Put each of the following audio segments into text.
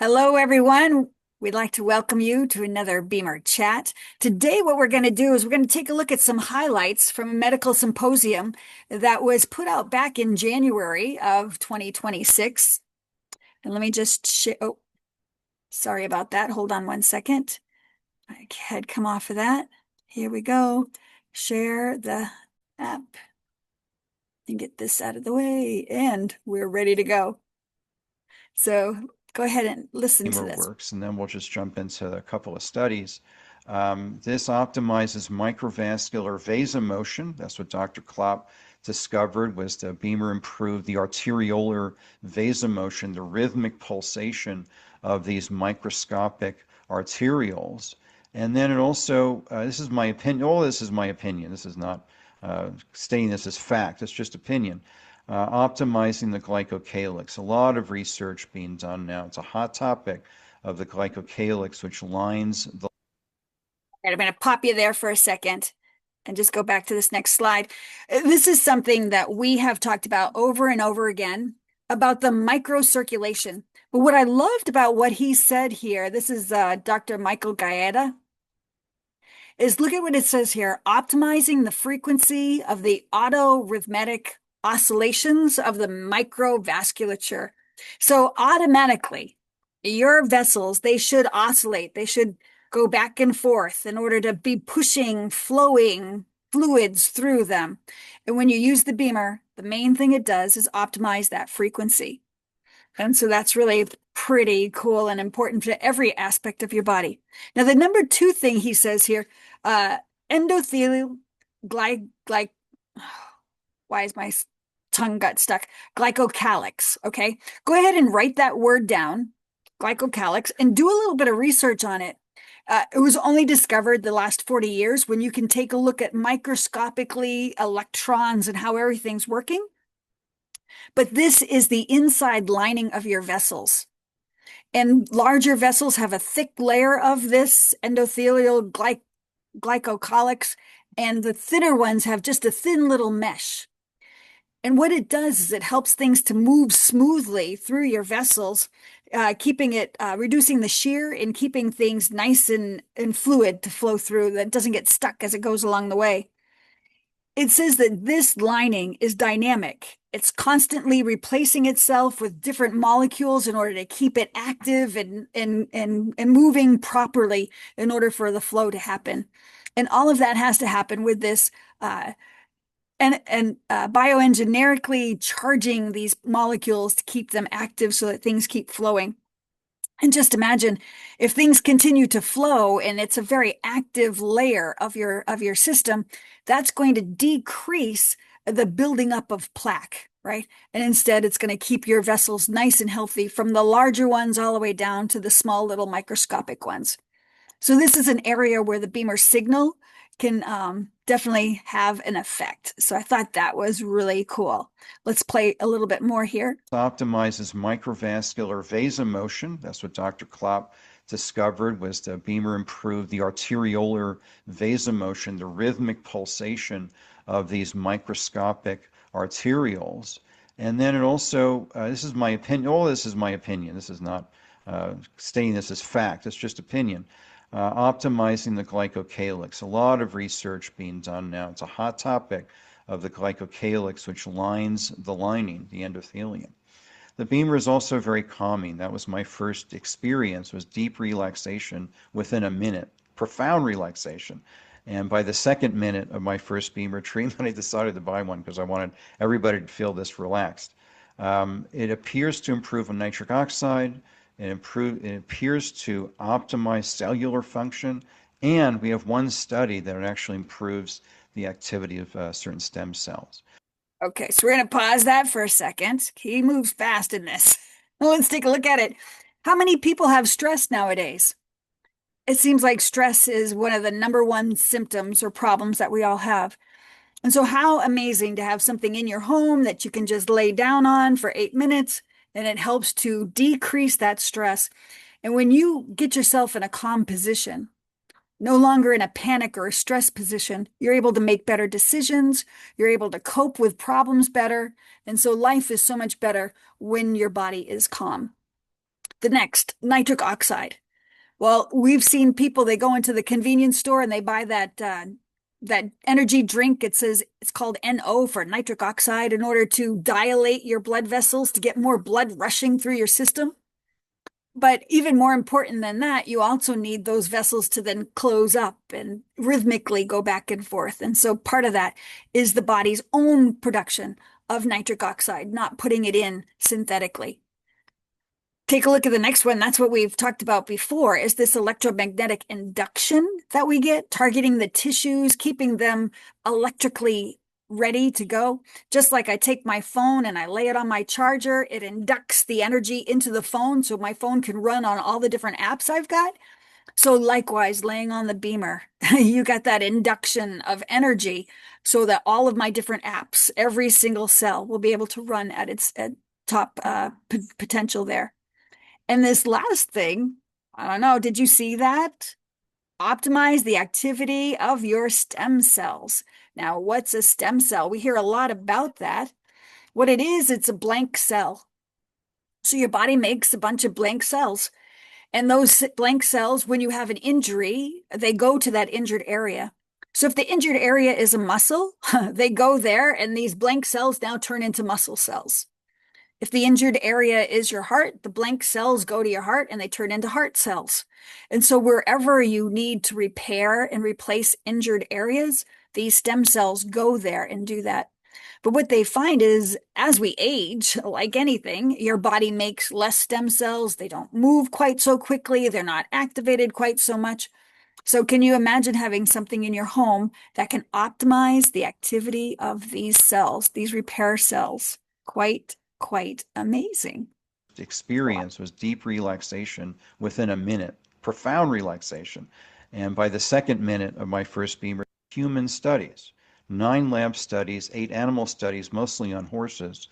Hello, everyone. We'd like to welcome you to another Beamer chat. Today, what we're going to do is we're going to take a look at some highlights from a medical symposium that was put out back in January of 2026. And let me just share. Oh, sorry about that. Hold on one second. I had come off of that. Here we go. Share the app and get this out of the way. And we're ready to go. So go ahead and listen to this. Works, and then we'll just jump into a couple of studies. This optimizes microvascular vasomotion. That's what Dr. Klopp discovered, was the Beamer improved the arteriolar vasomotion, the rhythmic pulsation of these microscopic arterioles. And then it also, this is my opinion, all this is my opinion. This is not stating this as fact, it's just opinion. Optimizing the glycocalyx. A lot of research being done now. It's a hot topic of the glycocalyx, which lines the. Right, I'm going to pop you there for a second and just go back to this next slide. This is something that we have talked about over and over again about the microcirculation. But what I loved about what he said here, this is Dr. Michael Gaeta, is look at what it says here, optimizing the frequency of the autorhythmic oscillations of the microvasculature. So automatically, your vessels, they should oscillate. They should go back and forth in order to be pushing, flowing fluids through them. And when you use the Beamer, the main thing it does is optimize that frequency. And so that's really pretty cool and important to every aspect of your body. Now, the number two thing he says here, uh, endothelial gly, why is my tongue got stuck? Glycocalyx. Okay. Go ahead and write that word down, glycocalyx, and do a little bit of research on it. It was only discovered the last 40 years when you can take a look at microscopically electrons and how everything's working. But this is the inside lining of your vessels. And larger vessels have a thick layer of this endothelial glycocalyx, and the thinner ones have just a thin little mesh. And what it does is it helps things to move smoothly through your vessels, keeping it, reducing the shear and keeping things nice and fluid to flow through that doesn't get stuck as it goes along the way. It says that this lining is dynamic. It's constantly replacing itself with different molecules in order to keep it active and moving properly in order for the flow to happen. And all of that has to happen with this bioengineerically charging these molecules to keep them active so that things keep flowing. And just imagine if things continue to flow and it's a very active layer of your system, that's going to decrease the building up of plaque, right? And instead, it's going to keep your vessels nice and healthy from the larger ones all the way down to the small little microscopic ones. So this is an area where the Beamer signal can definitely have an effect. So I thought that was really cool. Let's play a little bit more here. Optimizes microvascular vasomotion. That's what Dr. Klopp discovered, was the Beamer improved the arteriolar vasomotion, the rhythmic pulsation of these microscopic arterioles. And then it also, this is my opinion, all this is my opinion. This is not stating this as fact, it's just opinion. Optimizing the glycocalyx. A lot of research being done now. It's a hot topic of the glycocalyx, which lines the lining, the endothelium. The Beamer is also very calming. That was my first experience, was deep relaxation within a minute, profound relaxation. And by the second minute of my first Beamer treatment, I decided to buy one because I wanted everybody to feel this relaxed. It appears to improve on nitric oxide. It appears to optimize cellular function. And we have one study that it actually improves the activity of certain stem cells. Okay, so we're going to pause that for a second. He moves fast in this. Let's take a look at it. How many people have stress nowadays? It seems like stress is one of the number one symptoms or problems that we all have. And so, how amazing to have something in your home that you can just lay down on for 8 minutes and it helps to decrease that stress. And when you get yourself in a calm position, no longer in a panic or a stress position, you're able to make better decisions. You're able to cope with problems better. And so life is so much better when your body is calm. The next, nitric oxide. Well, we've seen people, they go into the convenience store and they buy that energy drink. It says it's called NO for nitric oxide in order to dilate your blood vessels to get more blood rushing through your system. But even more important than that, you also need those vessels to then close up and rhythmically go back and forth. And so part of that is the body's own production of nitric oxide, not putting it in synthetically. Take a look at the next one. That's what we've talked about before, is this electromagnetic induction that we get, targeting the tissues, keeping them electrically ready to go. Just like I take my phone and I lay it on my charger, it inducts the energy into the phone so my phone can run on all the different apps I've got. So likewise, laying on the beamer, you got that induction of energy so that all of my different apps, every single cell will be able to run at its top potential there. And this last thing, I don't know, did you see that? Optimize the activity of your stem cells. Now, what's a stem cell? We hear a lot about that. What it is, it's a blank cell. So your body makes a bunch of blank cells. And those blank cells, when you have an injury, they go to that injured area. So if the injured area is a muscle, they go there, and these blank cells now turn into muscle cells. If the injured area is your heart, the blank cells go to your heart and they turn into heart cells. And so wherever you need to repair and replace injured areas, these stem cells go there and do that. But what they find is as we age, like anything, your body makes less stem cells. They don't move quite so quickly. They're not activated quite so much. So can you imagine having something in your home that can optimize the activity of these cells, these repair cells? Quite amazing. Experience was deep relaxation within a minute, profound relaxation. And by the second minute of my first beamer, human studies, 9 lab studies, 8 animal studies, mostly on horses.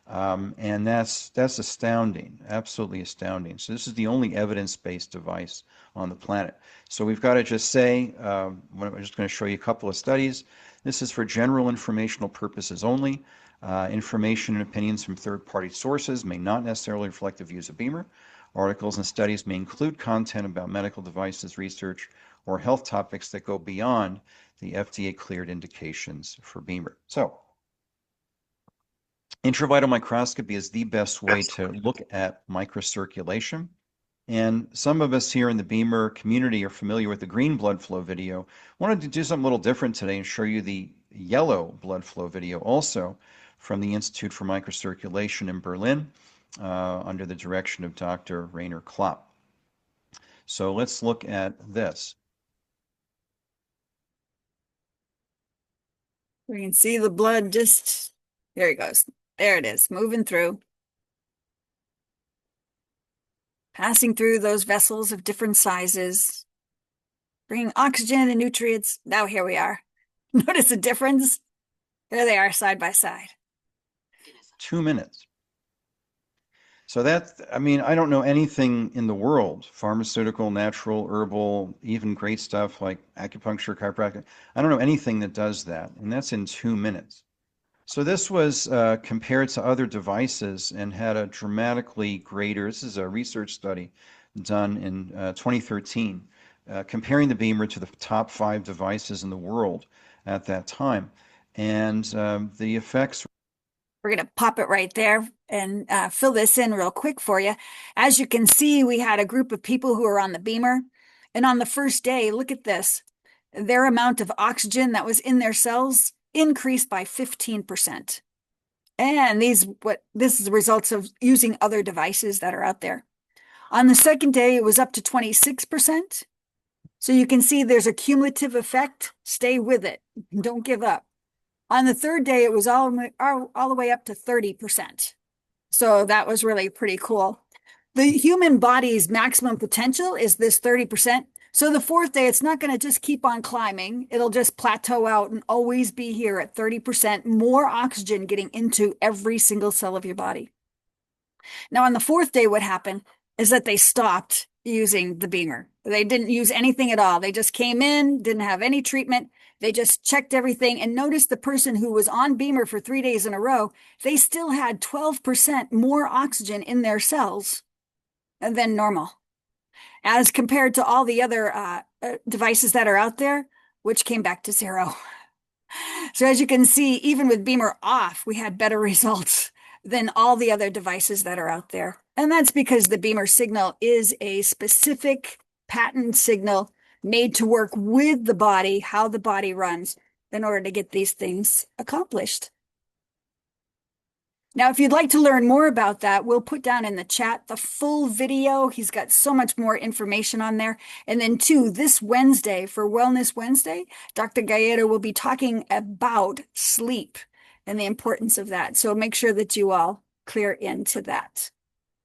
And that's astounding, absolutely astounding. So this is the only evidence-based device on the planet. So we've got to just say, I'm just going to show you a couple of studies. This is for general informational purposes only. Information and opinions from third-party sources may not necessarily reflect the views of Beamer. Articles and studies may include content about medical devices, research, or health topics that go beyond the FDA-cleared indications for Beamer. So, intravital microscopy is the best way to look at microcirculation. And some of us here in the Beamer community are familiar with the green blood flow video. Wanted to do something a little different today and show you the yellow blood flow video also from the Institute for Microcirculation in Berlin under the direction of Dr. Rainer Klopp. So let's look at this. We can see the blood just, there it goes. There it is, moving through. Passing through those vessels of different sizes, bringing oxygen and nutrients. Now here we are. Notice the difference? There they are side by side. 2 minutes. So that, I mean, I don't know anything in the world, pharmaceutical, natural, herbal, even great stuff like acupuncture, chiropractic. I don't know anything that does that, and that's in 2 minutes. So this was compared to other devices and had a dramatically greater, this is a research study done in 2013, comparing the Beamer to the top 5 devices in the world at that time. And the effects. We're going to pop it right there and fill this in real quick for you. As you can see, we had a group of people who were on the Beamer. And on the first day, look at this. Their amount of oxygen that was in their cells increased by 15%. And this is the results of using other devices that are out there. On the second day, it was up to 26%. So you can see there's a cumulative effect. Stay with it. Don't give up. On the third day, it was all the way up to 30%. So that was really pretty cool. The human body's maximum potential is this 30%. So the fourth day, it's not going to just keep on climbing. It'll just plateau out and always be here at 30% more oxygen getting into every single cell of your body. Now, on the fourth day, what happened is that they stopped using the Beamer. They didn't use anything at all. They just came in, didn't have any treatment. They just checked everything and noticed the person who was on Beamer for 3 days in a row, they still had 12% more oxygen in their cells than normal, as compared to all the other devices that are out there, which came back to zero. So as you can see, even with Beamer off, we had better results than all the other devices that are out there. And that's because the Beamer signal is a specific patent signal made to work with the body, how the body runs, in order to get these things accomplished. Now, if you'd like to learn more about that, we'll put down in the chat the full video. He's got so much more information on there. And then, too, this Wednesday for Wellness Wednesday, Dr. Gaeta will be talking about sleep and the importance of that. So make sure that you all clear into that.